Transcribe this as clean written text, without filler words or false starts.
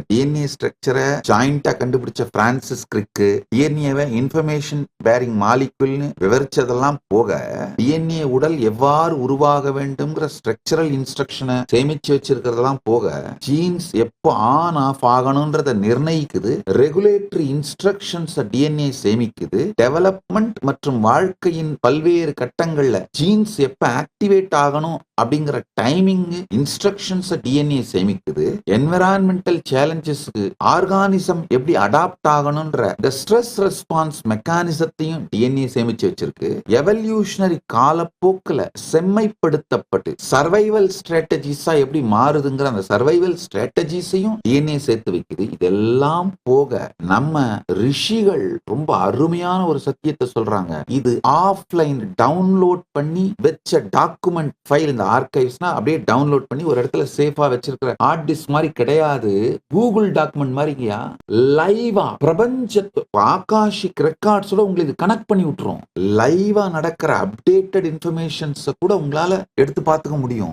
DNA ஸ்ட்ரக்சரை ஜாயிண்டா கண்டுபிடிச்ச Francis கிரிக்கு டிஎன்ஏவை information bearing மாலிகுல்னு விவரிச்சதெல்லாம் போக டிஎன்ஏ உடல் எவ்வாறு உருவாக வேண்டும்ங்கிற ஸ்ட்ரக்சரல் இன்ஸ்ட்ரக்ஷனை சேமிச்சு வச்சிருக்கிறதெல்லாம் போக ஜீன்ஸ் எப்போ ஆன் ஆஃப் ஆகணும்ன்றத நிர்ணயிக்குது, ரெகுலேட்டரி இன்ஸ்ட்ரக்ஷன்ஸ் டிஎன்ஏ சேமிக்குது, டெவலப்மெண்ட் மற்றும் வாழ்க்கையின் பல்வேறு கட்டங்கள்ல ஜீன்ஸ் எப்ப ஆக்டிவேட் ஆகணும் அப்படிங்கிற டைமிங் இன்ஸ்ட்ரக்ஷன்ஸ் டிஎன்ஏ சேமிக்குது, என்விரான்மெண்டல் சேலஞ்சஸ்க்கு ஆர்கானிசம் எப்படி அடாப்ட் ஆகணும்ன்ற ஸ்ட்ரெஸ் ரெஸ்பான்ஸ் மெக்கானிசத்தையும் டிஎன்ஏ சேமிச்சு வச்சிருக்கு. எவல்யூஷனரி காலப்போக்கில் செம்மைப்படுத்தப்பட்டு சர்வைவல் ஸ்ட்ராட்டஜிஸா எப்படி மாறுதுங்கிற அந்த சர்வைவல் ஸ்ட்ராட்டஜிஸையும் டிஎன்ஏ சேர்த்து வைக்குது. இதெல்லாம் போக நம்ம ரிஷிகள் ரொம்ப அருமையான ஒரு சத்தியத்தை சொல்றாங்க. இது ஆஃப்லைன் டவுன்லோட் பண்ணி வச்ச டாக்குமெண்ட் ஃபைல், இந்த ஆர்கைவ்ஸ்னா அப்படியே டவுன்லோட் பண்ணி ஒரு இடத்துல சேஃபா வச்சிருக்கிற ஹார்ட் டிஸ்க் மாதிரி கிடையாது, கூகுள் டாக்குமெண்ட் மாதிரியா லைவா பிரபஞ்சத்து ஆகாஷிக் ரெக்கார்ட்ஸோட உங்களுக்கு கனெக்ட் பண்ணி விட்டுரும். லைவா நடக்கிற அப்டேட்டட் இன்ஃபர்மேஷன்ஸ் கூட உங்களால எடுத்து பார்த்துக்க முடியும்.